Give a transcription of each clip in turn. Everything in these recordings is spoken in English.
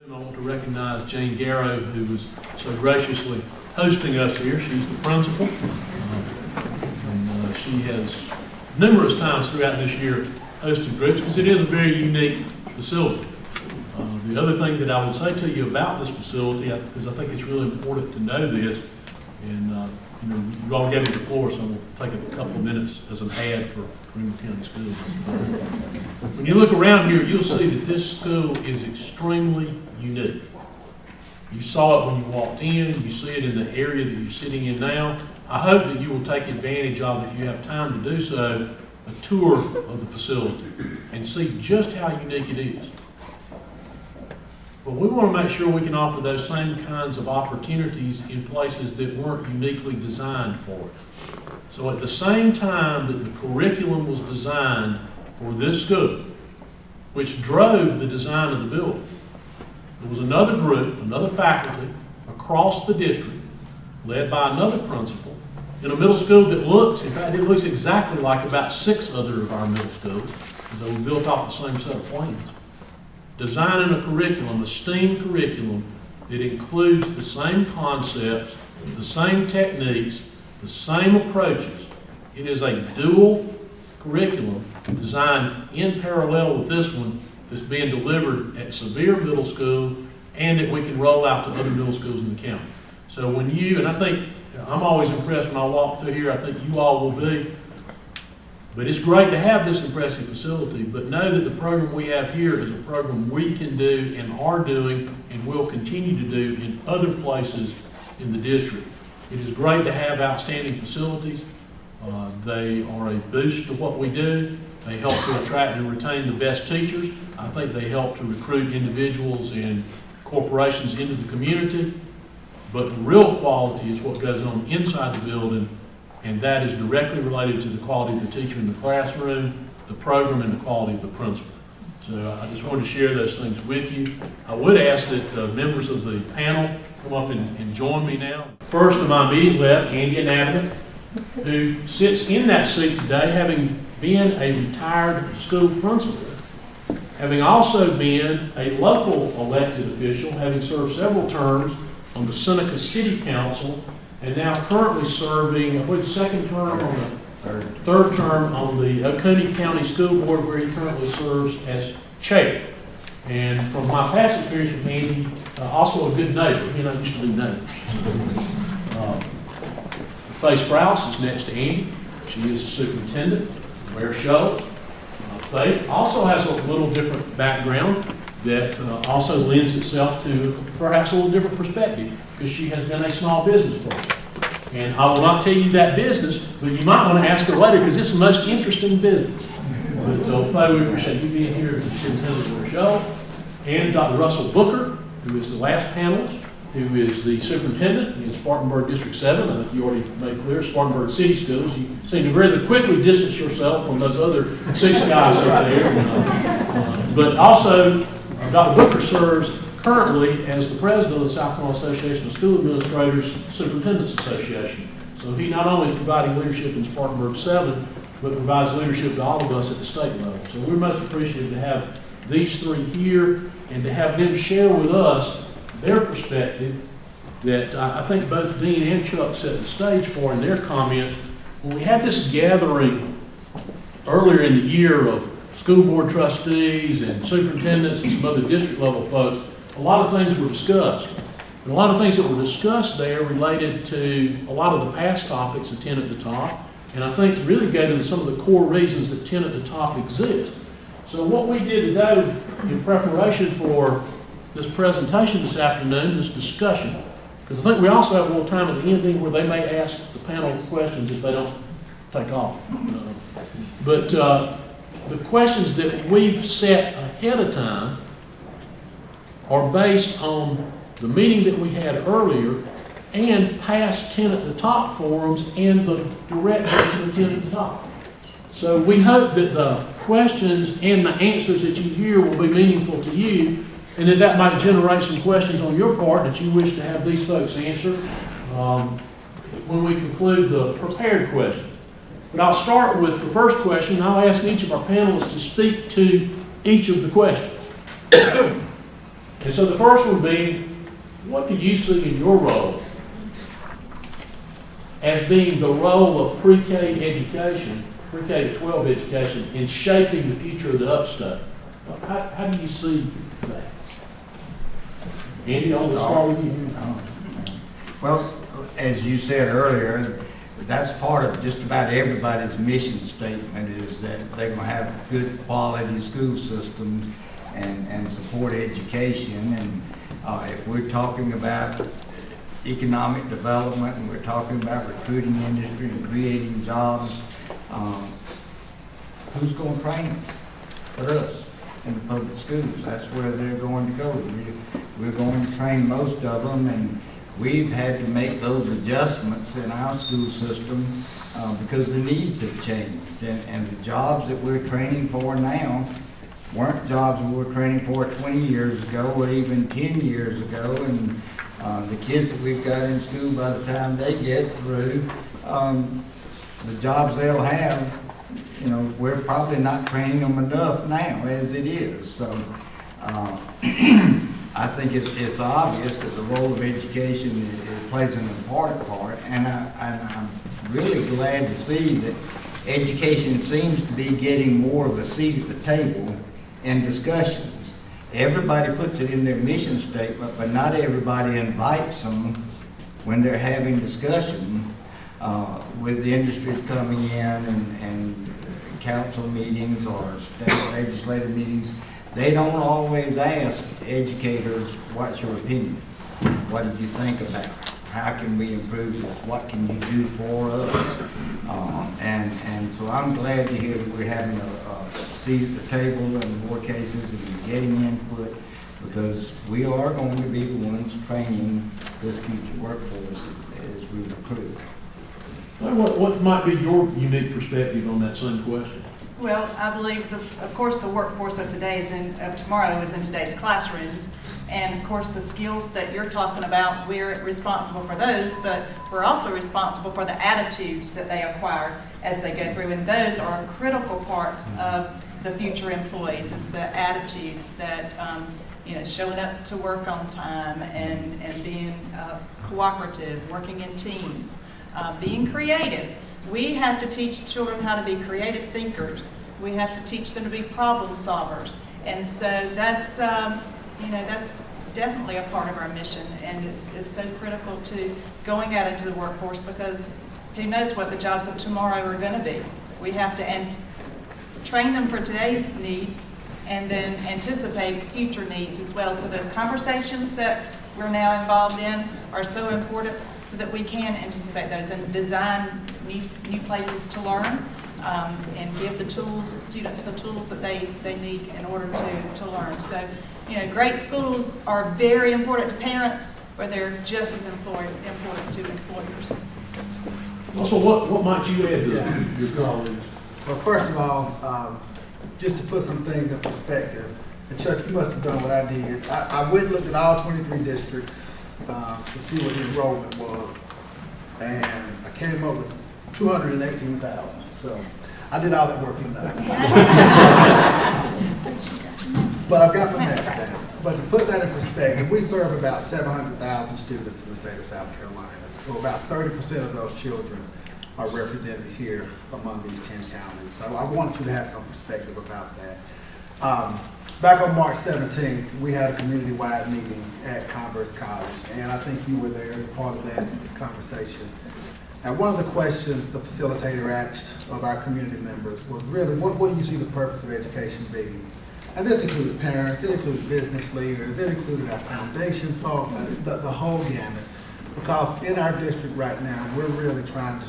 I want to recognize Jane Garrow, who was so graciously hosting us here. She's the principal. And she has numerous times throughout this year hosted groups because it is a very unique facility. The other thing that I would say to you about this facility, because I think it's really important to know this, and you all gave me the floor, so I'm going to take a couple of minutes as an ad for Greenville County Schools. When you look around here, you'll see that this school is extremely unique. You saw it when you walked in. You see it in the area that you're sitting in now. I hope that you will take advantage of, if you have time to do so, a tour of the facility and see just how unique it is. But we want to make sure we can offer those same kinds of opportunities in places that weren't uniquely designed for it. So at the same time that the curriculum was designed for this school, which drove the design of the building, there was another group, another faculty across the district, led by another principal, in a middle school that looks, in fact, it looks exactly like about 6 other of our middle schools, because they were built off the same set of plans. Designing a curriculum, a STEAM curriculum, that includes the same concepts, the same techniques, the same approaches. It is a dual curriculum designed in parallel with this one that's being delivered at Sevier Middle School and that we can roll out to other middle schools in the county. So when you, and I think, I'm always impressed when I walk through here, I think you all will be, but it's great to have this impressive facility, but know that the program we have here is a program we can do and are doing and will continue to do in other places in the district. It is great to have outstanding facilities. They are a boost to what we do. They help to attract and retain the best teachers. I think they help to recruit individuals and corporations into the community. But the real quality is what goes on inside the building, and that is directly related to the quality of the teacher in the classroom, the program, and the quality of the principal. So I just wanted to share those things with you. I would ask that members of the panel come up and join me now. First, to my immediate left, Andy Inabinet, who sits in that seat today, having been a retired school principal, having also been a local elected official, having served several terms on the Seneca City Council, and now currently serving, I believe, third term on the Oconee County School Board, where he currently serves as chair. And from my past experience with Andy, also a good neighbor. You know, used to be neighbors. Faye Sprouse is next to Andy. She is the superintendent of Ware, Shoals. Faye also has a little different background that also lends itself to perhaps a little different perspective, because she has been a small business person. And I will not tell you that business, but you might want to ask her later, because it's the most interesting business. But so, Faye, we appreciate you being here as the superintendent of Ware, Shoals. And Dr. Russell Booker, who is the last panelist, who is the superintendent in Spartanburg District 7. I think you already made clear, Spartanburg City Schools. You seem to very quickly distance yourself from those other 6 guys over there. But also, Dr. Booker serves currently as the president of the South Carolina Association of School Administrators Superintendents Association. So he not only is providing leadership in Spartanburg 7, but provides leadership to all of us at the state level. So we're most appreciative to have these 3 here and to have them share with us their perspective that I think both Dean and Chuck set the stage for in their comments. When we had this gathering earlier in the year of school board trustees and superintendents and some other district level folks, a lot of things were discussed. And a lot of things that were discussed there related to a lot of the past topics of 10 at the top, and I think really get into some of the core reasons that 10 at the top exists. So what we did today in preparation for this presentation this afternoon, this discussion, because I think we also have a little time at the ending where they may ask the panel questions if they don't take off. But the questions that we've set ahead of time are based on the meeting that we had earlier and past 10 at the top forums and the direct version of 10 at the top. So we hope that the questions and the answers that you hear will be meaningful to you, and that might generate some questions on your part that you wish to have these folks answer when we conclude the prepared question. But I'll start with the first question. I'll ask each of our panelists to speak to each of the questions. And so the first one being, what do you see in your role as being the role of pre-K education, pre-K to 12 education, in shaping the future of the Upstate? How do you see that? Andy, I'll start with you. Well, as you said earlier, that's part of just about everybody's mission statement, is that they're going to have good quality school systems and support education. And if we're talking about economic development and we're talking about recruiting industry and creating jobs, who's going to train them? But us in the public schools. That's where they're going to go. We're going to train most of them, and we've had to make those adjustments in our school system because the needs have changed. And the jobs that we're training for now weren't jobs we were training for 20 years ago or even 10 years ago. And the kids that we've got in school, by the time they get through, the jobs they'll have, you know, we're probably not training them enough now as it is. So I think it's obvious that the role of education plays an important part, and I'm really glad to see that education seems to be getting more of a seat at the table in discussions. Everybody puts it in their mission statement, but not everybody invites them when they're having discussion with the industries coming in and council meetings or state legislative meetings. They don't always ask educators, what's your opinion? What did you think about it? How can we improve this? What can you do for us? And so I'm glad to hear that we're having a seat at the table in more cases and getting input, because we are going to be the ones training this future workforce as we recruit. What might be your unique perspective on that same question? Well, I believe, of course, the workforce of tomorrow is in today's classrooms. And of course, the skills that you're talking about, we're responsible for those, but we're also responsible for the attitudes that they acquire as they go through. And those are critical parts of the future employees. It's the attitudes that, showing up to work on time and being cooperative, working in teams, being creative. We have to teach children how to be creative thinkers. We have to teach them to be problem solvers. And so that's definitely a part of our mission, and it's so critical to going out into the workforce, because who knows what the jobs of tomorrow are going to be. We have to train them for today's needs and then anticipate future needs as well. So those conversations that we're now involved in are so important, so that we can anticipate those and design new places to learn, and give the students the tools that they need in order to learn. So, great schools are very important to parents, but they're just as important to employers. Also, what might you add to your colleagues? Well, first of all, just to put some things in perspective, and Chuck, you must have done what I did. I went and looked at all 23 districts to see what the enrollment was, and I came up with 218,000. So I did all that work for nothing. But I've got my math down. But to put that in perspective, we serve about 700,000 students in the state of South Carolina. So about 30% of those children are represented here among these 10 counties. So I wanted you to have some perspective about that. Back on March 17th, we had a community-wide meeting at Converse College, and I think you were there as part of that conversation. And one of the questions the facilitator asked of our community members was really, what do you see the purpose of education being? And this included parents, it included business leaders, it included our foundation folk, the whole gamut. Because in our district right now, we're really trying to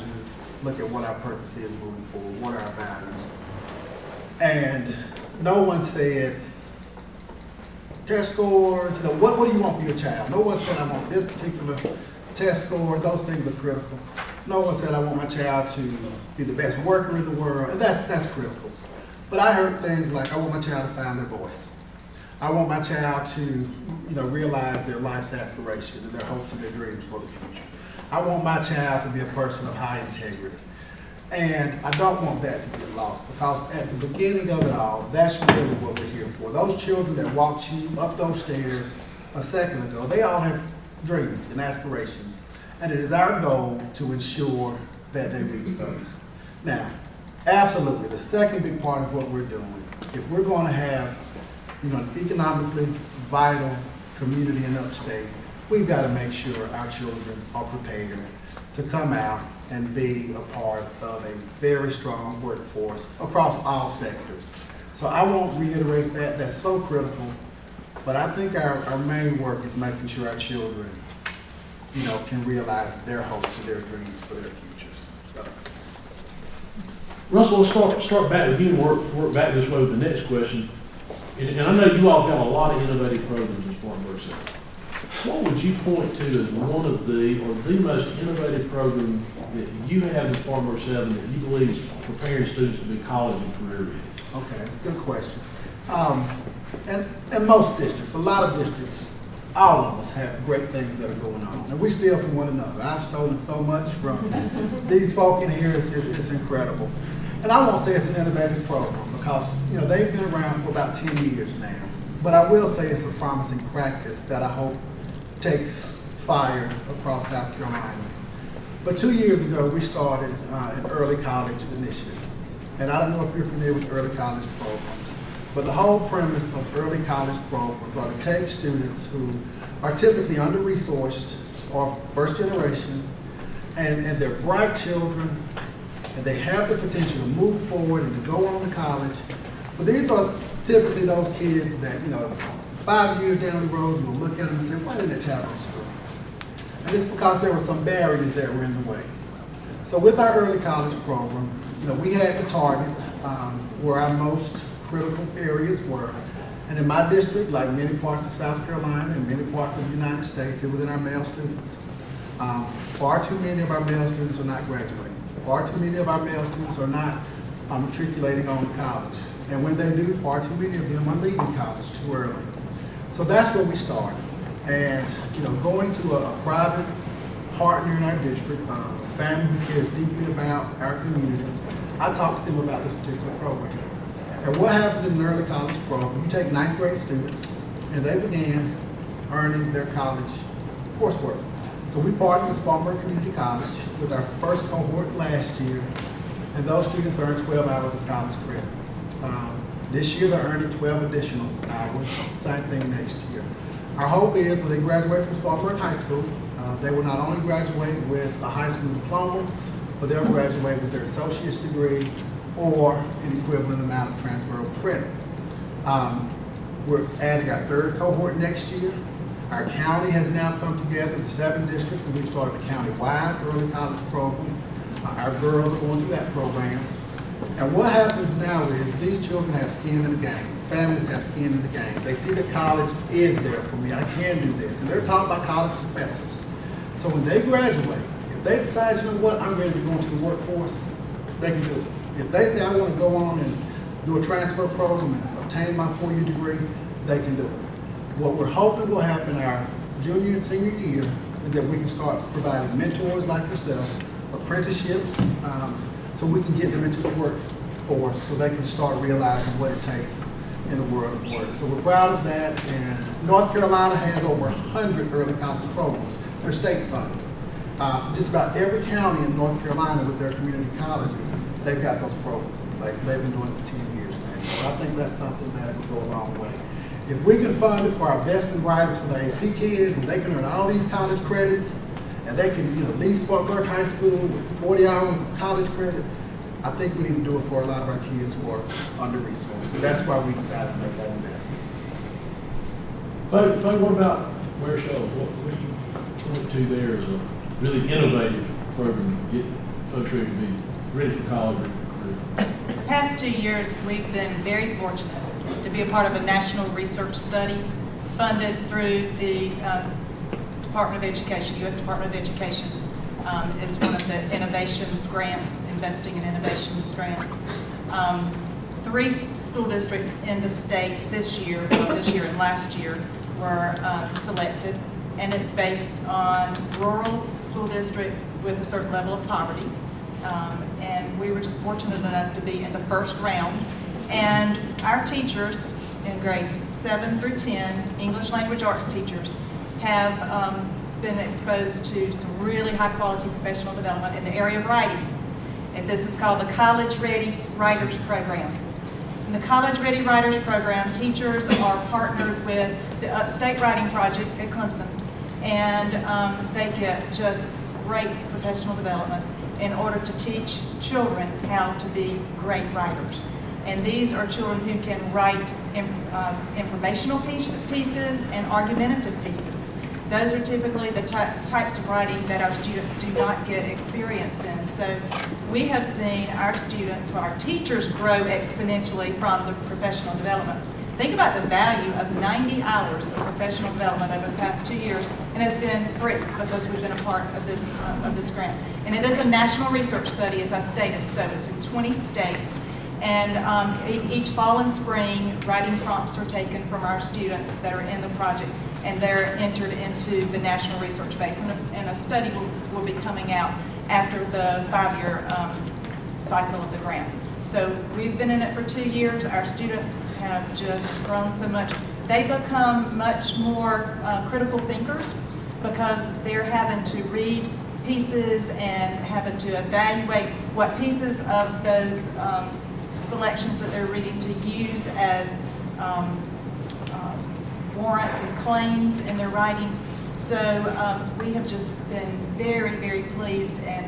look at what our purpose is moving forward, what are our values. And no one said, test scores, what do you want for your child? No one said, I want this particular test score. Those things are critical. No one said, I want my child to be the best worker in the world, and that's critical. But I heard things like, I want my child to find their voice. I want my child to, realize their life's aspirations and their hopes and their dreams for the future. I want my child to be a person of high integrity. And I don't want that to get lost, because at the beginning of it all, that's really what we're here for. Those children that walked you up those stairs a second ago, they all have dreams and aspirations, and it is our goal to ensure that they reach those. Now, absolutely, the second big part of what we're doing, if we're going to have, an economically vital community in Upstate, we've got to make sure our children are prepared to come out and be a part of a very strong workforce across all sectors. So I won't reiterate that, that's so critical, but I think our main work is making sure our children, can realize their hopes and their dreams for their futures. So. Russell, let's start back with you and work back this way with the next question. And I know you all have a lot of innovative programs in Spartanburg South. What would you point to as one of the most innovative program that you have in Spartanburg 7 that you believe is preparing students to be college and career ready? Okay, that's a good question. And most districts, a lot of districts, all of us have great things that are going on. And we steal from one another. I've stolen so much from these folk in here, it's incredible. And I won't say it's an innovative program because, they've been around for about 10 years now. But I will say it's a promising practice that I hope takes fire across South Carolina. But 2 years ago, we started an early college initiative. And I don't know if you're familiar with early college programs, but the whole premise of early college programs are to take students who are typically under-resourced or first generation, and they're bright children, and they have the potential to move forward and to go on to college. But these are typically those kids that, 5 years down the road, you'll look at them and say, why didn't that child go to school? And it's because there were some barriers that were in the way. So with our early college program, we had to target where our most critical areas were. And in my district, like many parts of South Carolina and many parts of the United States, it was in our male students. Far too many of our male students are not graduating. Far too many of our male students are not matriculating on to college. And when they do, far too many of them are leaving college too early. So that's where we started. And going to a private partner in our district, a family who cares deeply about our community, I talked to them about this particular program. And what happens in an early college program, you take 9th grade students, and they began earning their college coursework. So we partnered with Spartanburg Community College with our first cohort last year, and those students earned 12 hours of college credit. This year they're earning 12 additional hours, same thing next year. Our hope is when they graduate from Spartanburg High School, they will not only graduate with a high school diploma, but they'll graduate with their associate's degree or an equivalent amount of transferable credit. We're adding our 3rd cohort next year. Our county has now come together in 7 districts, and we've started a county-wide early college program. Our girls are going through that program. And what happens now is these children have skin in the game. Families have skin in the game. They see that college is there for me. I can do this. And they're taught by college professors. So when they graduate, if they decide, I'm ready to go into the workforce, they can do it. If they say, I want to go on and do a transfer program and obtain my 4-year degree, they can do it. What we're hoping will happen our junior and senior year is that we can start providing mentors like yourself, apprenticeships, so we can get them into the workforce so they can start realizing what it takes in the world of work. So we're proud of that, and North Carolina has over 100 early college programs. They're state funded. So just about every county in North Carolina with their community colleges, they've got those programs in place. They've been doing it for 10 years now. So I think that's something that will go a long way. If we can fund it for our best and brightest for their AP kids, and they can earn all these college credits, and they can leave Spartanburg High School with 40 hours of college credit, I think we need to do it for a lot of our kids who are under-resourced. So that's why we decided to make that investment. Faye, what about Ware Shoals? What do you point to there as a really innovative program to get folks ready to be ready for college, ready for career? The past 2 years, we've been very fortunate to be a part of a national research study funded through the Department of Education, U.S. Department of Education. Is one of the innovations grants, investing in innovations grants. 3 school districts in the state this year and last year were selected, and it's based on rural school districts with a certain level of poverty. And we were just fortunate enough to be in the first round. And our teachers in grades 7 through 10, English language arts teachers, have been exposed to some really high-quality professional development in the area of writing. And this is called the College Ready Writers Program. In the College Ready Writers Program, teachers are partnered with the Upstate Writing Project at Clemson, and they get just great professional development in order to teach children how to be great writers. And these are children who can write informational pieces and argumentative pieces. Those are typically the types of writing that our students do not get experience in. So we have seen our students, our teachers grow exponentially from the professional development. Think about the value of 90 hours of professional development over the past 2 years, and it's been free because we've been a part of this grant. And it is a national research study, as I stated, so it's in 20 states. And each fall and spring, writing prompts are taken from our students that are in the project, and they're entered into the national research base. And a study will be coming out after the 5-year cycle of the grant. So we've been in it for 2 years. Our students have just grown so much. They become much more critical thinkers because they're having to read pieces and having to evaluate what pieces of those selections that they're reading to use as warrant and claims in their writings. So we have just been very, very pleased and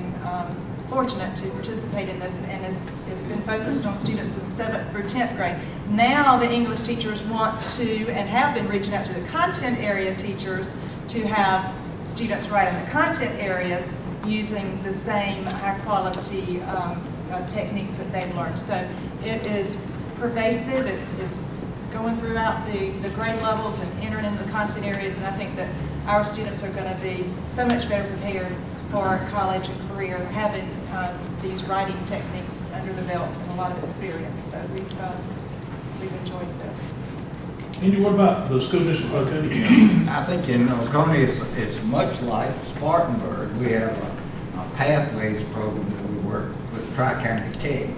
fortunate to participate in this, and it's been focused on students in 7th through 10th grade. Now the English teachers want to, and have been reaching out to the content area teachers to have students write in the content areas using the same high quality techniques that they've learned. So it is pervasive, it's going throughout the grade levels and entering into the content areas, and I think that our students are going to be so much better prepared for college and career, having these writing techniques under the belt and a lot of experience. So we've enjoyed this. Andy, what about the school district of Oconee? I think in Oconee, it's much like Spartanburg. We have a pathways program that we work with Tri-County Tech,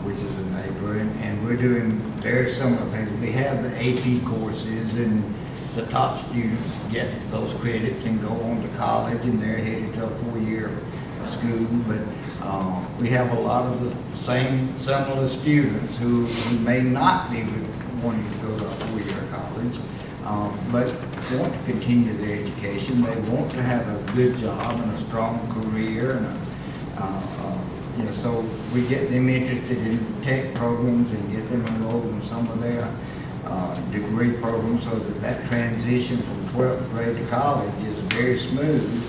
which is a neighbor, and we're doing very similar things. We have the AP courses, and the top students get those credits and go on to college, and they're headed to a 4-year school. But we have a lot of the same similar students who may not be wanting to go to a 4-year college, but want to continue their education. They want to have a good job and a strong career, and so we get them interested in tech programs and get them enrolled in some of their degree programs, so that transition from 12th grade to college is very smooth,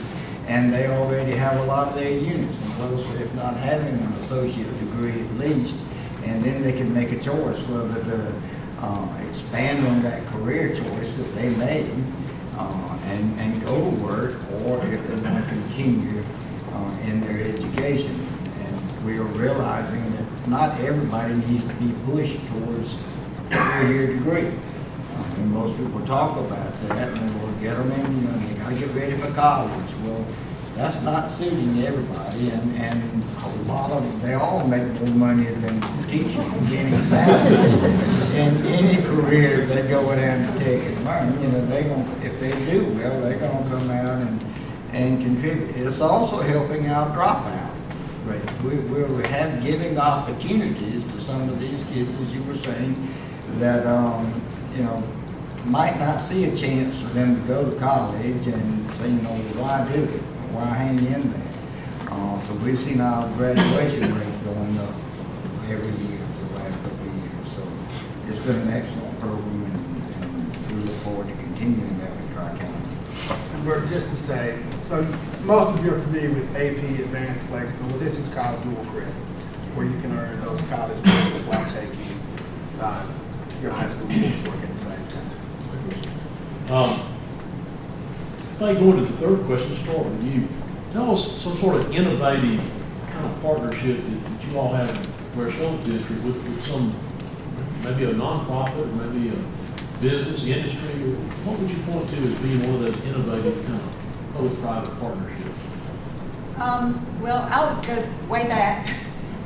and they already have a lot of their units in close, if not having an associate degree at least, and then they can make a choice whether to expand on that career choice that they made and go to work, or if they want to continue in their education. And we are realizing that not everybody needs to be pushed towards a 4-year degree. And most people talk about that, and we'll get them in, they got to get ready for college. Well, that's not suiting everybody, and a lot of them, they all make more money than teachers getting salaries in any career. If they go down to tech and learn, they're going, if they do well, they're going to come out and contribute. It's also helping out dropout rate. We're giving opportunities to some of these kids, as you were saying, that might not see a chance for them to go to college and say, why do it? Why hang in there? So we've seen our graduation rate going up every year for the last couple of years. So it's been an excellent program, and we look forward to continuing that with Tri-County. And Burke, just to say, so most of you are familiar with AP Advanced Placement. Well, this is called dual credit, where you can earn those college credits while taking your high school coursework at the same time. If I go into the third question, start with you. Tell us some sort of innovative kind of partnership that you all have in Ware Shoals District with some, maybe a nonprofit or maybe a business, industry, or what would you point to as being one of those innovative kind of public-private partnerships? Well, I'll go way back.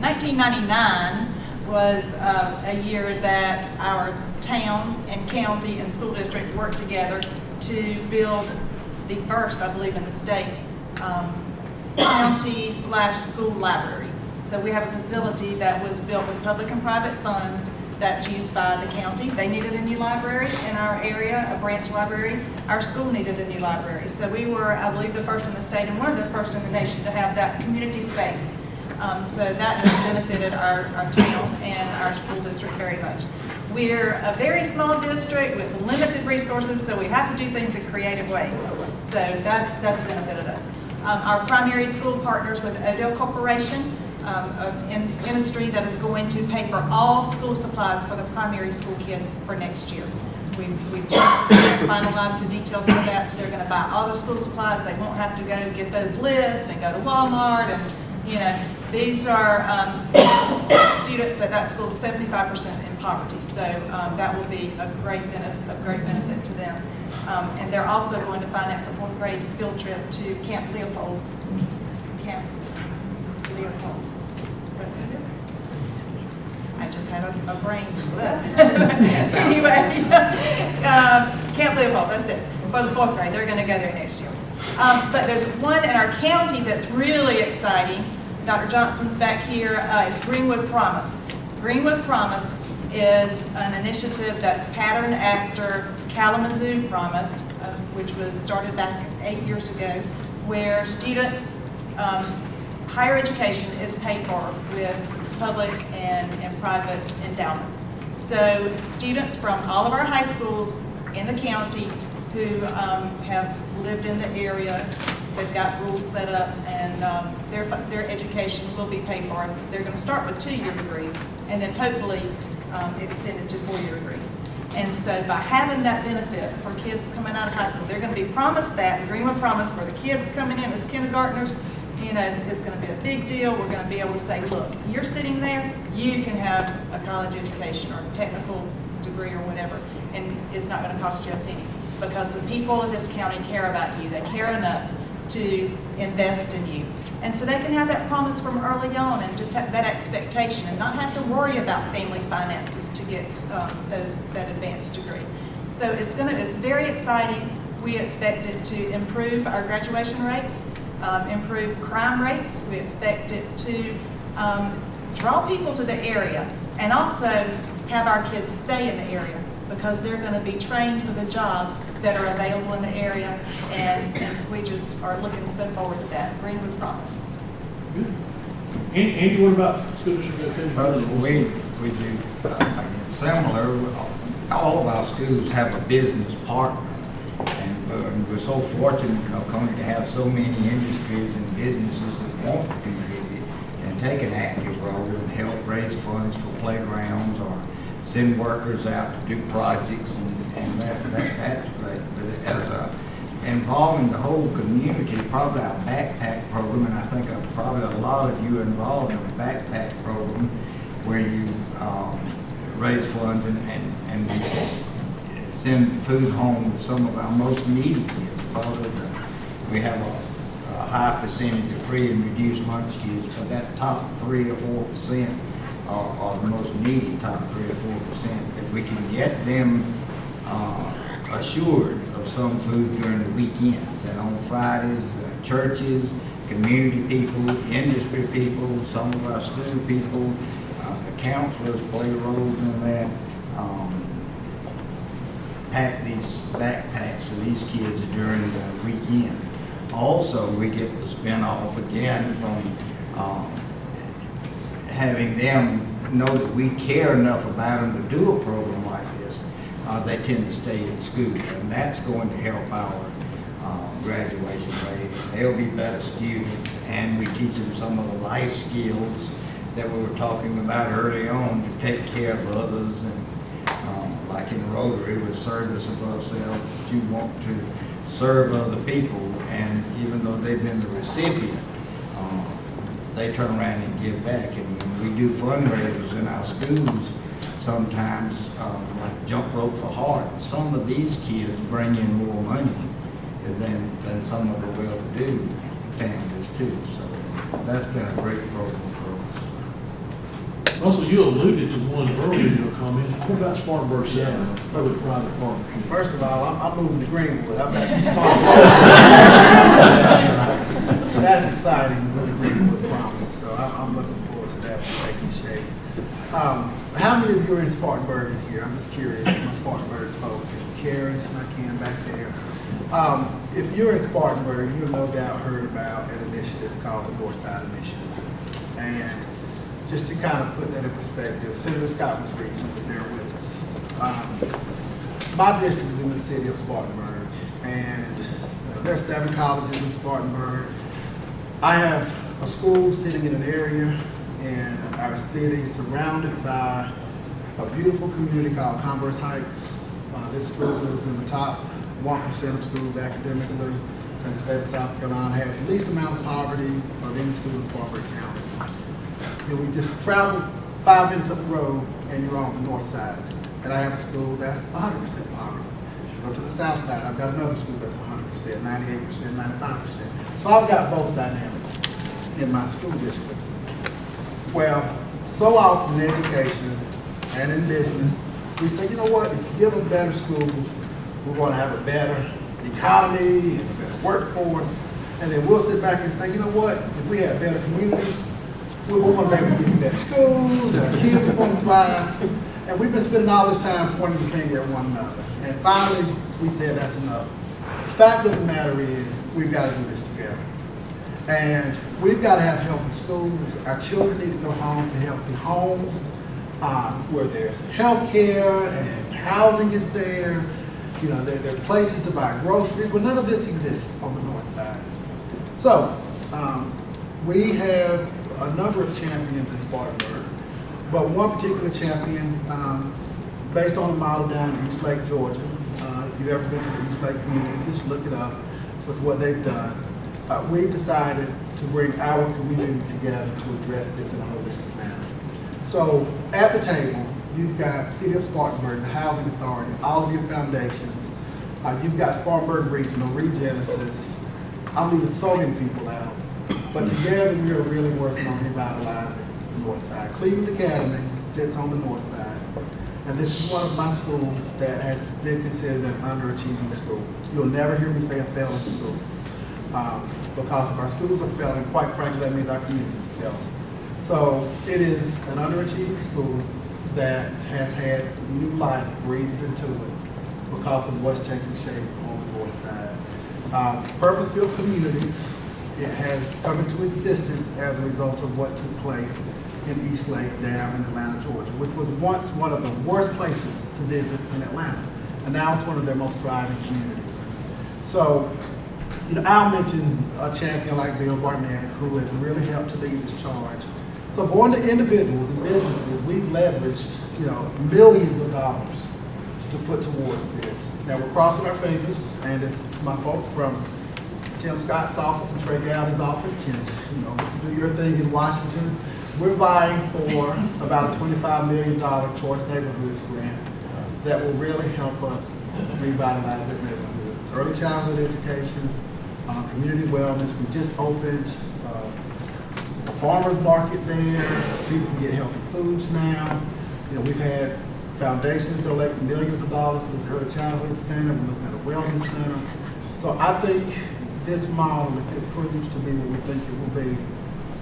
1999, was a year that our town and county and school district worked together to build the first, I believe, in the state, county/school library. So we have a facility that was built with public and private funds that's used by the county. They needed a new library in our area, a branch library. Our school needed a new library. So we were, I believe, the first in the state and one of the first in the nation to have that community space. So that has benefited our town and our school district very much. We're a very small district with limited resources, so we have to do things in creative ways. So that's benefited us. Our primary school partners with Odell Corporation, an industry that is going to pay for all school supplies for the primary school kids for next year. We've just finalized the details for that, so they're going to buy all their school supplies. They won't have to go get those lists and go to Walmart, and you know, these are students at that school 75% in poverty, so that will be a great benefit to them. And they're also going to finance a 4th grade field trip to Camp Leopold. Camp Leopold. Is that what it is? I just had a brain. Anyway, Camp Leopold, that's it. For the 4th grade, they're going to go there next year. But there's one in our county that's really exciting. Dr. Johnson's back here. Is Greenwood Promise. Greenwood Promise is an initiative that's patterned after Kalamazoo Promise, which was started back 8 years ago, where students, higher education is paid for with public and private endowments. So students from all of our high schools in the county who have lived in the area, they've got rules set up, and their education will be paid for. They're going to start with 2-year degrees and then hopefully extended to 4-year degrees. And so by having that benefit for kids coming out of high school, they're going to be promised that, the Greenwood Promise for the kids coming in as kindergartners, you know, it's going to be a big deal. We're going to be able to say, look, you're sitting there, you can have a college education or a technical degree or whatever, and it's not going to cost you a penny, because the people of this county care about you. They care enough to invest in you. And so they can have that promise from early on and just have that expectation and not have to worry about family finances to get that advanced degree. So it's very exciting. We expect it to improve our graduation rates, improve crime rates. We expect it to draw people to the area and also have our kids stay in the area, because they're going to be trained for the jobs that are available in the area, and we just are looking so forward to that. Greenwood Promise. Good. Andy, what about school district? Well, we do similar. All of our schools have a business partner, and we're so fortunate in Oconee to have so many industries and businesses that want to contribute and take an active role and help raise funds for playgrounds or send workers out to do projects, and that's great. But as involving the whole community, probably our backpack program, and I think probably a lot of you are involved in the backpack program, where you raise funds and send food home to some of our most needy kids. Probably we have a high percentage of free and reduced lunch kids, but that top 3 or 4% are the most needy, top 3 or 4%, that we can get them assured of some food during the weekends. And on Fridays, churches, community people, industry people, some of our school people, the counselors play roles in that, pack these backpacks for these kids during the weekend. Also, we get the spin-off again from having them know that we care enough about them to do a program like this. They tend to stay in school, and that's going to help our graduation rate. They'll be better students, and we teach them some of the life skills that we were talking about early on, to take care of others, and like in Rotary with service above self, that you want to serve other people, and even though they've been the recipient, they turn around and give back. And when we do fundraisers in our schools, sometimes like Jump Rope for Heart, some of these kids bring in more money than some of the well-to-do families too. So that's been a great program for us. Russell, you alluded to one earlier in your comment. What about Spartanburg 7, public-private partnership? First of all, I'm moving to Greenwood. I'm actually smart. That's exciting with the Greenwood promise. So I'm looking forward to that taking shape. How many of you are in Spartanburg in here? I'm just curious, my Spartanburg folk. Karen, Snuck back there. If you're in Spartanburg, you've no doubt heard about an initiative called the Northside Initiative. And just to kind of put that in perspective, Senator Scott was recently there with us. My district is in the city of Spartanburg, and there are 7 colleges in Spartanburg. I have a school sitting in an area in our city surrounded by a beautiful community called Converse Heights. This school is in the top 1% of schools academically in the state of South Carolina, has the least amount of poverty of any school in Spartanburg County. And we just travel 5 minutes up the road and you're on the north side. And I have a school that's 100% poverty. Go to the south side, I've got another school that's 100%, 98%, 95%. So I've got both dynamics in my school district. Well, so often in education and in business, we say, you know what, if you give us better schools, we're going to have a better economy and a better workforce. And then we'll sit back and say, you know what, if we have better communities, we want to maybe get better schools and our kids are going to thrive. And we've been spending all this time pointing the finger at one another. And finally, we said that's enough. The fact of the matter is, we've got to do this together. And we've got to have healthy schools. Our children need to go home to healthy homes where there's health care and housing is there. You know, there are places to buy groceries, but none of this exists on the north side. So we have a number of champions in Spartanburg, but one particular champion, based on a model down in East Lake, Georgia. If you've ever been to the East Lake community, just look it up with what they've done. We've decided to bring our community together to address this in a holistic manner. So at the table, you've got City of Spartanburg, the Housing Authority, all of your foundations. You've got Spartanburg Regional, Regenesis. I'm leaving so many people out. But together we are really working on revitalizing the north side. Cleveland Academy sits on the north side. And this is one of my schools that has been considered an underachieving school. You'll never hear me say a failing school. Because if our schools are failing, quite frankly, that means our communities are failing. So it is an underachieving school that has had new life breathed into it because of what's taking shape on the north side. Purpose-built communities, it has come into existence as a result of what took place in East Lake down in Atlanta, Georgia, which was once one of the worst places to visit in Atlanta. And now it's one of their most thriving communities. So, you know, I'll mention a champion like Bill Barnett, who has really helped to lead this charge. So going to individuals and businesses, we've leveraged, you know, millions of dollars to put towards this. Now we're crossing our fingers, and if my folk from Tim Scott's office and Trey Gowdy's office can, you know, do your thing in Washington, we're vying for about a $25 million Choice Neighborhoods grant that will really help us revitalize that neighborhood. Early childhood education, community wellness. We just opened a farmer's market there. People can get healthy foods now. You know, we've had foundations donate millions of dollars for this early childhood center. We're looking at a wellness center. So I think this model, if it proves to be what we think it will be,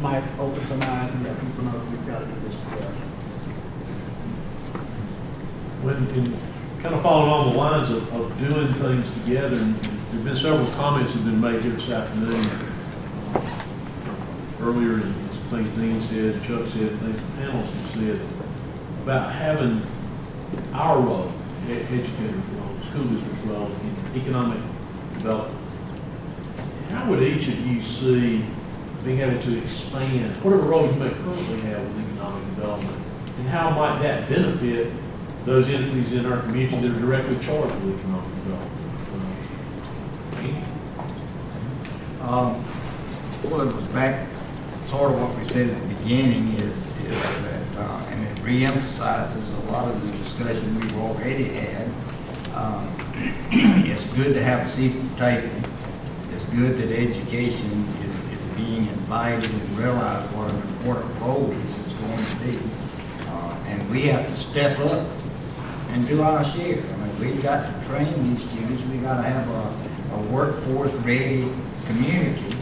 might open some eyes and let people know that we've got to do this together. When kind of following along the lines of doing things together, and there's been several comments that have been made here this afternoon. Earlier, and some things Dean said, Chuck said, things the panels have said about having our role, educators' role, school district's role in economic development. How would each of you see being able to expand whatever role you may currently have with economic development, and how might that benefit those entities in our community that are directly charged with economic development? Well, it was back, sort of what we said at the beginning is that, and it reemphasizes a lot of the discussion we've already had. It's good to have a seat at the table. It's good that education is being invited and realize what an important role this is going to be. And we have to step up and do our share. I mean, we've got to train these students. We got to have a workforce-ready community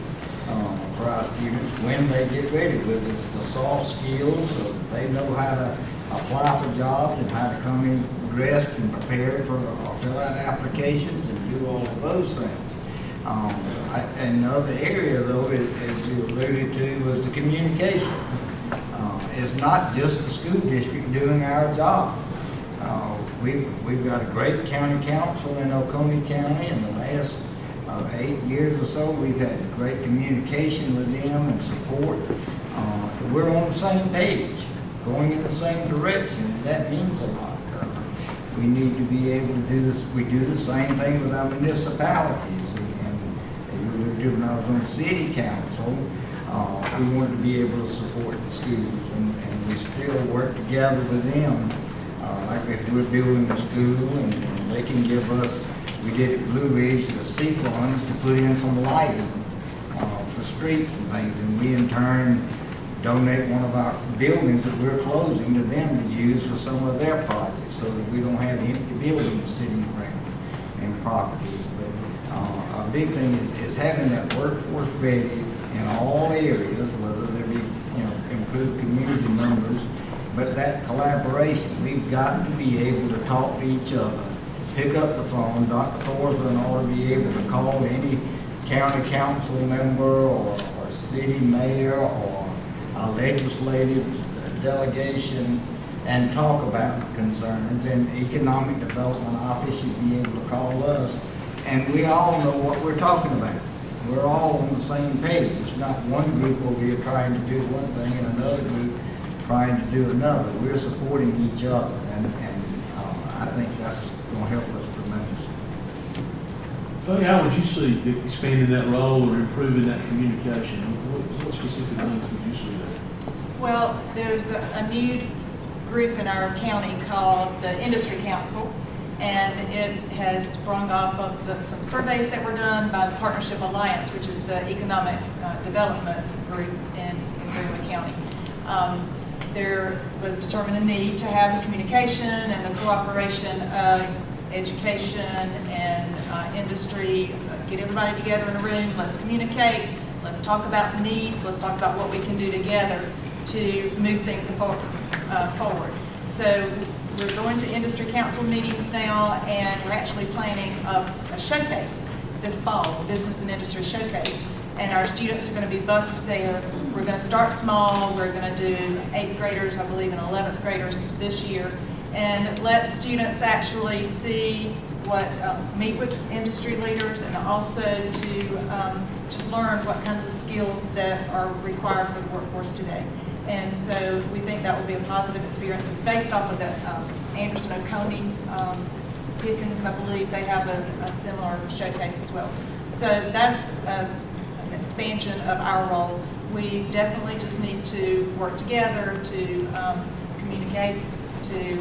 for our students when they get ready with us, the soft skills, so they know how to apply for jobs and how to come in dressed and prepared for, or fill out applications and do all of those things. Another area, though, as you alluded to, was the communication. It's not just the school district doing our job. We've got a great county council in Oconee County. In the last 8 years or so, we've had great communication with them and support. We're on the same page, going in the same direction, and that means a lot. We need to be able to do this. We do the same thing with our municipalities. When I was on the city council, we wanted to be able to support the schools, and we still work together with them. Like if we're building a school and they can give us, we did at Blue Ridge, the C funds to put in some lighting for streets and things, and we in turn donate one of our buildings that we're closing to them to use for some of their projects, so that we don't have empty buildings sitting around and properties. A big thing is having that workforce ready in all areas, whether there be, improved community members, but that collaboration. We've got to be able to talk to each other, pick up the phone. Dr. Thorburn ought to be able to call any county council member or city mayor or a legislative delegation and talk about concerns. And Economic Development Office should be able to call us. And we all know what we're talking about. We're all on the same page. It's not one group over here trying to do one thing and another group trying to do another. We're supporting each other, and I think that's going to help us tremendously. Tony, how would you see expanding that role or improving that communication? What specific things would you see there? Well, there's a new group in our county called the Industry Council, and it has sprung off of some surveys that were done by the Partnership Alliance, which is the economic development group in Greenwood County. There was determined a need to have the communication and the cooperation of education and industry, get everybody together in a room, let's communicate, let's talk about the needs, let's talk about what we can do together to move things forward. So we're going to industry council meetings now, and we're actually planning a showcase this fall, a business and industry showcase. And our students are going to be bused there. We're going to start small. We're going to do 8th graders, I believe, and 11th graders this year, and let students actually see what, meet with industry leaders, and also to just learn what kinds of skills that are required for the workforce today. And so we think that will be a positive experience. It's based off of the Anderson-Oconee Pickens, I believe they have a similar showcase as well. So that's an expansion of our role. We definitely just need to work together to communicate, to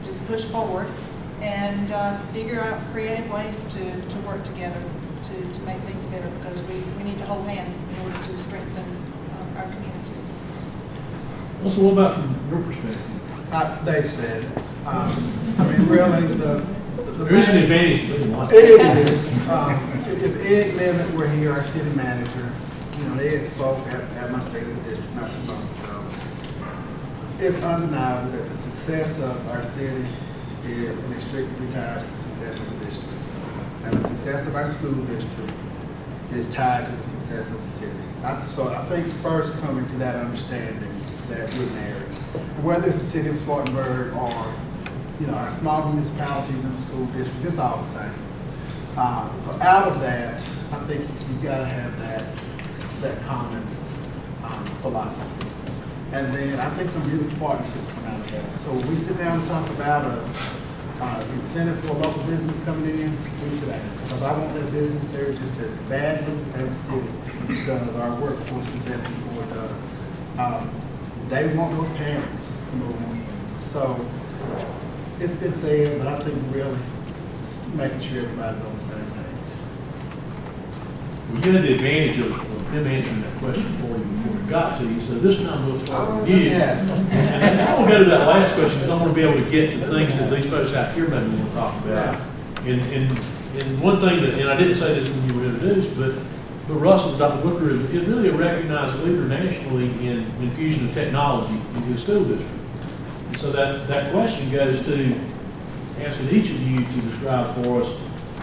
just push forward and figure out creative ways to work together to make things better, because we need to hold hands in order to strengthen our communities. Also, what about from your perspective? Dave said it. I mean, really, the There is an advantage to being one. It is. If Ed Levitt were here, our city manager, Ed spoke at my state of the district not too long ago. It's undeniable that the success of our city is inextricably tied to the success of the district. And the success of our school district is tied to the success of the city. So I think first coming to that understanding that we're married, whether it's the city of Spartanburg or our small municipalities and the school district, it's all the same. So out of that, I think you've got to have that common philosophy. And then I think some beautiful partnerships come out of that. So when we sit down and talk about an incentive for a local business coming in, we sit down. Because I want that business there just as badly as the city does, our workforce investment board does. They want those parents moving in. So it's been said, but I think really just making sure everybody's on the same page. Well, you had the advantage of him answering that question for you before it got to you, so this time we'll start with you. Yeah. And I want to go to that last question, because I want to be able to get to things that these folks out here maybe want to talk about. And one thing that, and I didn't say this when you were introduced, but Russell, Dr. Booker is really a recognized leader nationally in infusion of technology in his school district. And so that question goes to asking each of you to describe for us,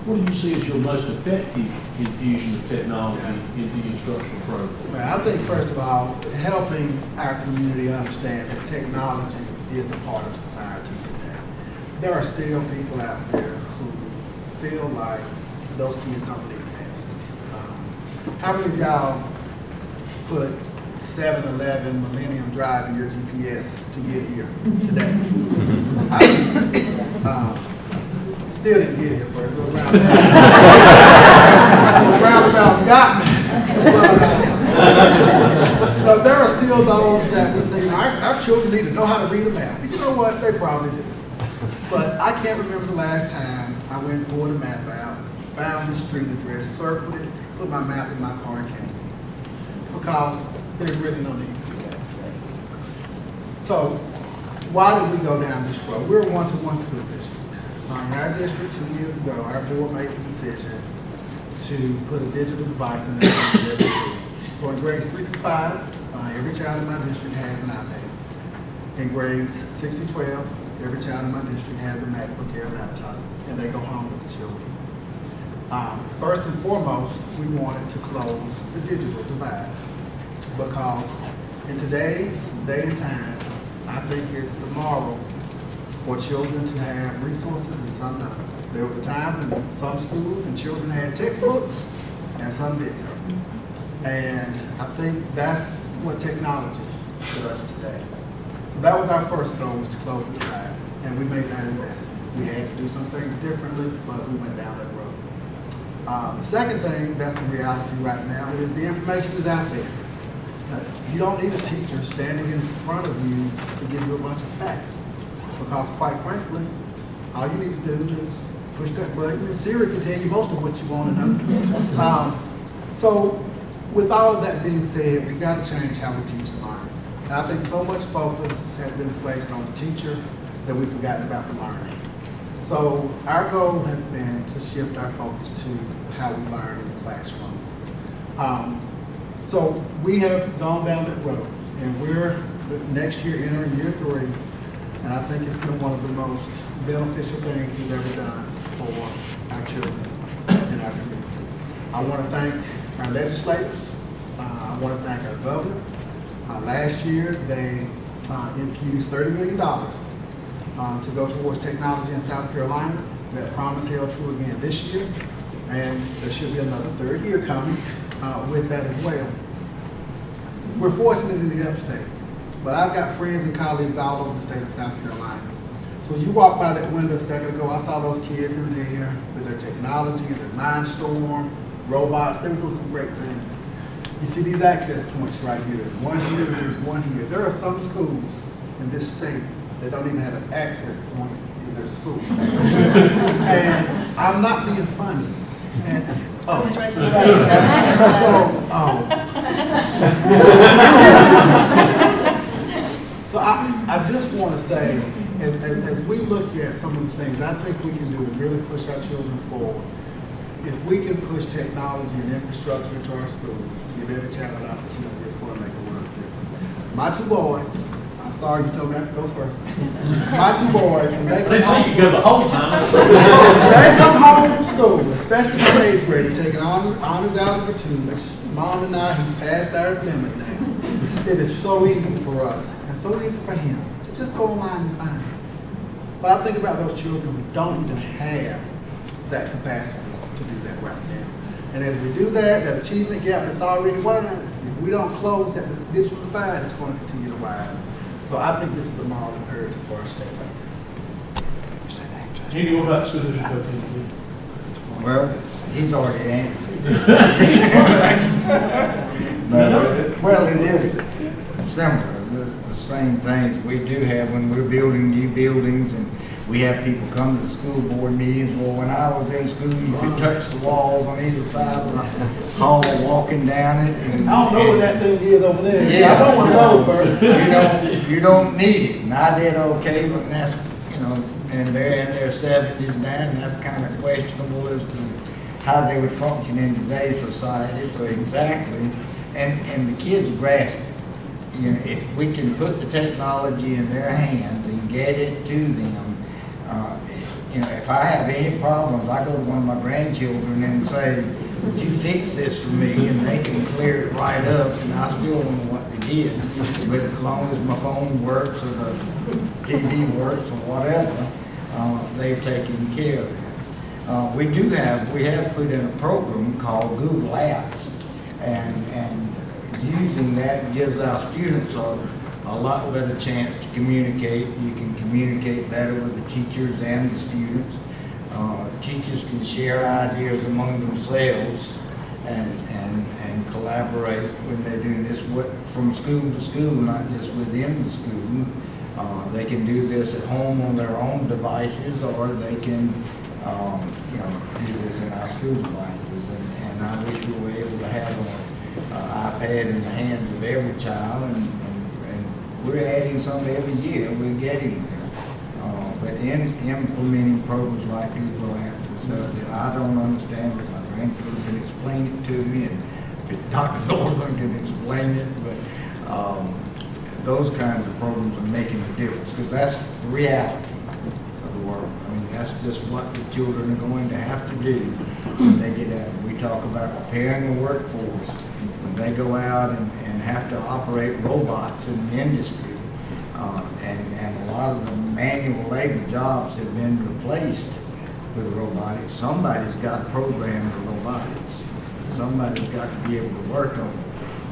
what do you see as your most effective infusion of technology into the instructional program? Well, I think first of all, helping our community understand that technology is a part of society today. There are still people out there who feel like those kids don't need that. How many of y'all put 7-Eleven Millennium Drive in your GPS to get here today? Still didn't get here, but a little roundabout got me. But there are still those that would say, our children need to know how to read a map. You know what? They probably do. But I can't remember the last time I went and pulled a map out, found the street address, circled it, put my map in my car and came. Because there's really no need to do that today. So why did we go down this road? We're a one-to-one school district. In our district 2 years ago, our board made the decision to put a digital device in every school. So in grades 3 through 5, every child in my district has an iPad. In grades 6 to 12, every child in my district has a MacBook Air laptop, and they go home with the children. First and foremost, we wanted to close the digital divide, because in today's day and time, I think it's immoral for children to have resources and some don't. There was a time in some schools and children had textbooks and some didn't. And I think that's what technology does today. So that was our first goal, was to close the divide, and we made that investment. We had to do some things differently, but we went down that road. The second thing that's a reality right now is the information is out there. You don't need a teacher standing in front of you to give you a bunch of facts. Because quite frankly, all you need to do is push that button and Siri can tell you most of what you want to know. So with all of that being said, we've got to change how we teach and learn. And I think so much focus has been placed on the teacher that we've forgotten about the learner. So our goal has been to shift our focus to how we learn in the classroom. So we have gone down that road, and we're next year entering year 3. And I think it's been one of the most beneficial things we've ever done for our children in our community. I want to thank our legislators. I want to thank our governor. Last year, they infused $30 million to go towards technology in South Carolina. That promise held true again this year. And there should be another third year coming with that as well. We're fortunate in the Upstate. But I've got friends and colleagues all over the state of South Carolina. So as you walk by that window a second ago, I saw those kids in there with their technology and their Mindstorm, robots. They were doing some great things. You see these access points right here. There's one here, there's one here. There are some schools in this state that don't even have an access point in their school. And I'm not being funny. And, So I just want to say, as we look at some of the things I think we can do to really push our children forward, if we can push technology and infrastructure into our school, give every child an opportunity, it's going to make a world of difference. My 2 boys, I'm sorry you told me I have to go first. My 2 boys, when they come home, you go the whole time. they come home from school, especially the 8th grade, taking honors algebra 2, which Mom and I, he's passed our limit now. It is so easy for us, and so easy for him, to just go online and find it. But I think about those children who don't even have that capacity to do that right now. And as we do that, that achievement gap that's already wide, if we don't close that digital divide, it's going to continue to widen. So I think this is the moral imperative for our state. Andy, what about school district? Well, he's already answered. Well, it is similar, the same things we do have when we're building new buildings, We have people come to the school board meetings. Well, when I was in school, you could touch the walls on either side of the hall walking down it. And, I don't know what that thing is over there. Yeah. I don't want those, Bert. you don't need it. And I did okay, but that's, and they're in their 70s now, and that's kind of questionable as to how they would function in today's society. So exactly, and the kids grasp it. If we can put the technology in their hands and get it to them, if I have any problems, I go to one of my grandchildren and say, would you fix this for me? And they can clear it right up, and I still don't know what they did. But as long as my phone works or the TV works or whatever, they've taken care of it. We have put in a program called Google Apps, and using that gives our students a lot better chance to communicate. You can communicate better with the teachers and the students. Teachers can share ideas among themselves and collaborate when they're doing this from school to school, not just within the school. They can do this at home on their own devices, or they can do this in our school devices. And I wish we were able to have an iPad in the hands of every child, and we're adding some every year. We're getting there. But in implementing programs like Google Apps and stuff that I don't understand, but my grandchildren can explain it to me, and if Dr. Thornton can explain it, but those kinds of programs are making a difference, because that's the reality of the world. I mean, that's just what the children are going to have to do when they get out. We talk about preparing the workforce. When they go out and have to operate robots in the industry, and a lot of the manual labor jobs have been replaced with robotics. Somebody's got to program the robotics. Somebody's got to be able to work on it,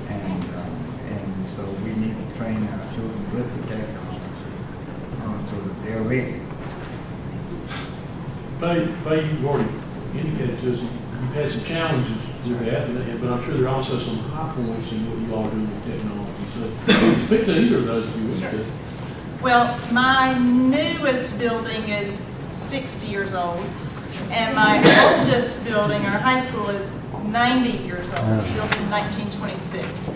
and so we need to train our children with the technology so that they're ready. Faye, you've already indicated to us you've had some challenges with that, but I'm sure there are also some high points in what you all are doing with technology. So speak to either of those if you wish to. Well, my newest building is 60 years old, and my oldest building, our high school, is 90 years old, built in 1926.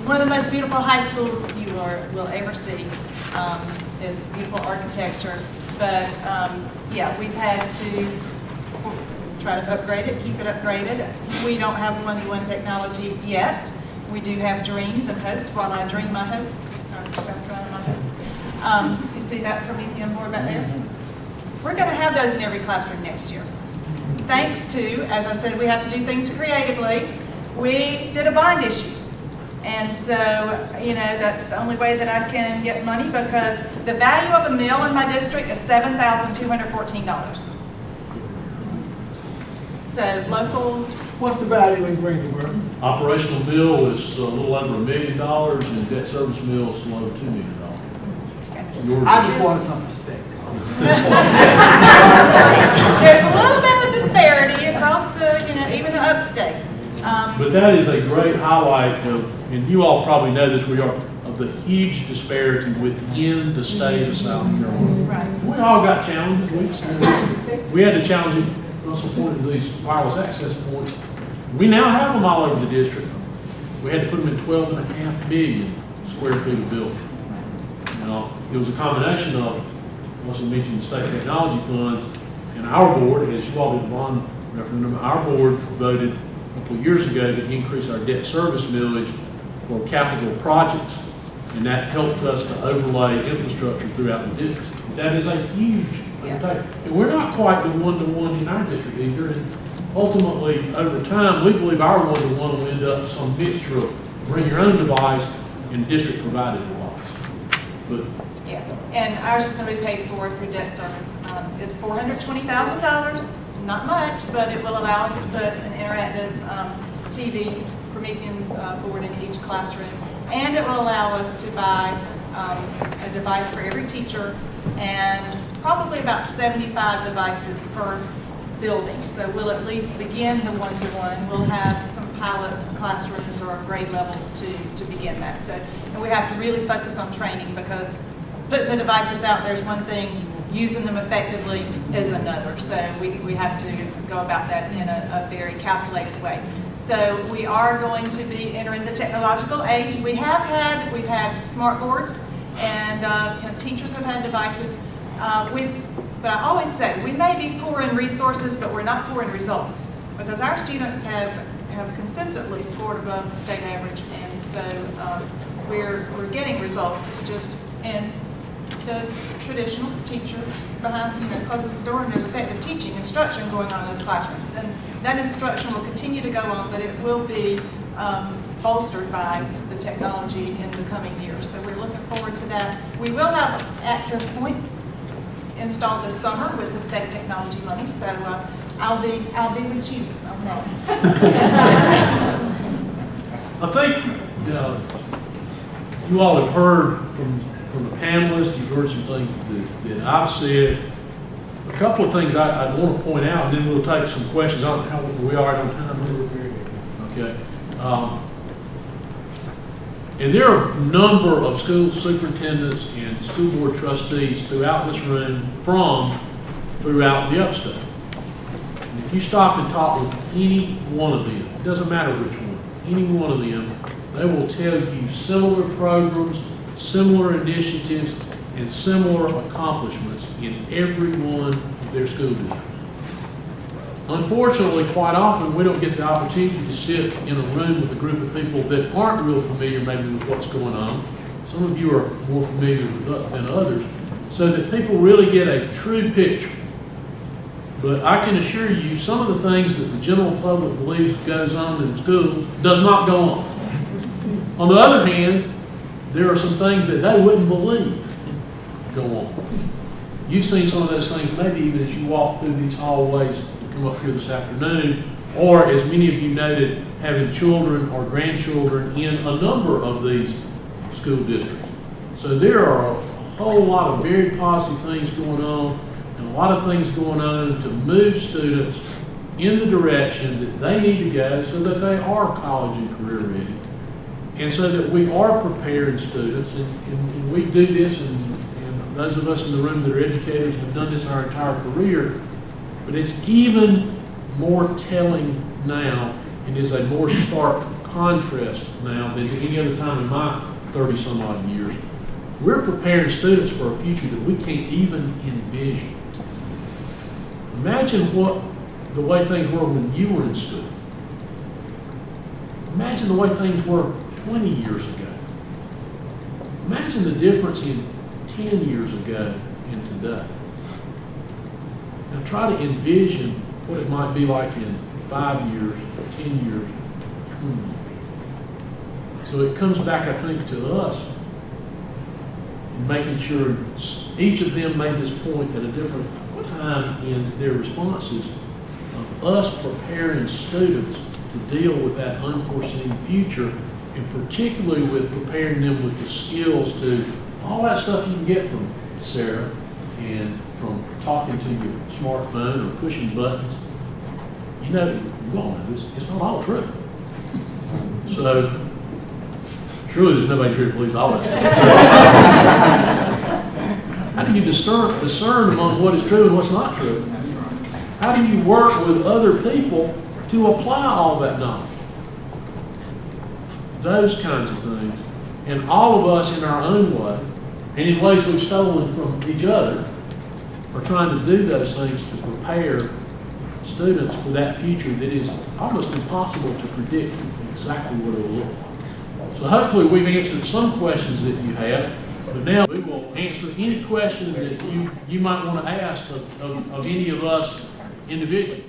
One of the most beautiful high schools you will ever see. It's beautiful architecture, but yeah, we've had to try to upgrade it, keep it upgraded. We don't have one-to-one technology yet. We do have dreams and hopes. While I dream my hope, South Carolina my hope. You see that Promethean board back there? We're going to have those in every classroom next year. Thanks to, as I said, we have to do things creatively. We did a bond issue. And so, that's the only way that I can get money, because the value of a mill in my district is $7,214. So local. What's the value in Greenville? Operational mill is a little under $1 million, and debt service mill is a little over $2 million. Yours I is- just wanted some perspective. There's a little bit of disparity across even the upstate. But that is a great highlight of, and you all probably know this, of the huge disparity within the state of South Carolina. Right. We all got challenges. We had to challenge it. Russell pointed to these wireless access points. We now have them all over the district. We had to put them in 12.5 million square feet of building. Now, it was a combination of, Russell mentioned the State Technology Fund, and our board, as you all did the bond referendum, our board voted a couple of years ago to increase our debt service millage for capital projects, and that helped us to overlay infrastructure throughout the district. That is a huge undertaking. And we're not quite the one-to-one in our district either, and ultimately, over time, we believe our one-to-one will end up some mixture of bring your own device and district-provided device. But Yeah, and ours is going to be paid for through debt service. It's $420,000, not much, but it will allow us to put an interactive TV Promethean board in each classroom, and it will allow us to buy a device for every teacher, and probably about 75 devices per building. So we'll at least begin the one-to-one. We'll have some pilot classrooms or grade levels to begin that. And we have to really focus on training, because putting the devices out there is one thing. using them effectively is another. So we have to go about that in a very calculated way. So we are going to be entering the technological age. We've had smart boards, and you know, teachers have had devices. But I always say, we may be poor in resources, but we're not poor in results, because our students have consistently scored above the state average, and so we're getting results. It's just in the traditional teacher behind, you know, closes the door, and there's effective teaching, instruction going on in those classrooms, and that instruction will continue to go on, but it will be bolstered by the technology in the coming years. So we're looking forward to that. We will have access points installed this summer with the state technology money, so I'll be with you on that. I think you all have heard from the panelists, you've heard some things that I've said. A couple of things I want to point out, and then we'll take some questions. I don't know how we are on time. Okay. And there are a number of school superintendents and school board trustees throughout this room throughout the Upstate. And if you stop and talk with any one of them, it doesn't matter which one, any one of them, they will tell you similar programs, similar initiatives, and similar accomplishments in every one of their school districts. Unfortunately, quite often, we don't get the opportunity to sit in a room with a group of people that aren't real familiar maybe with what's going on. Some of you are more familiar than others, so that people really get a true picture. But I can assure you, some of the things that the general public believes goes on in schools does not go on. On the other hand, there are some things that they wouldn't believe go on. You've seen some of those things maybe even as you walk through these hallways come up here this afternoon, or as many of you noted, having children or grandchildren in a number of these school districts. So there are a whole lot of very positive things going on, and a lot of things going on to move students in the direction that they need to go so that they are college and career ready, and so that we are preparing students, and we do this, and those of us in the room that are educators have done this our entire career. But it's even more telling now, and is a more stark contrast now than any other time in my 30-some odd years. We're preparing students for a future that we can't even envision. Imagine the way things were when you were in school. Imagine the way things were 20 years ago. Imagine the difference in 10 years ago and today. Now try to envision what it might be like in 5 years, 10 years, 20 years. So it comes back, I think, to us in making sure each of them made this point at a different time in their responses of us preparing students to deal with that unforeseen future, and particularly with preparing them with the skills to all that stuff you can get from Sarah and from talking to your smartphone or pushing buttons. You know, you all know this, it's not all true. So, surely there's nobody here that believes all that stuff. How do you discern among what is true and what's not true? How do you work with other people to apply all that knowledge? Those kinds of things. And all of us in our own way, and in ways we've stolen from each other, are trying to do those things to prepare students for that future that is almost impossible to predict exactly what it will look like. So hopefully we've answered some questions that you have, but now we will answer any questions that you might want to ask of any of us individually.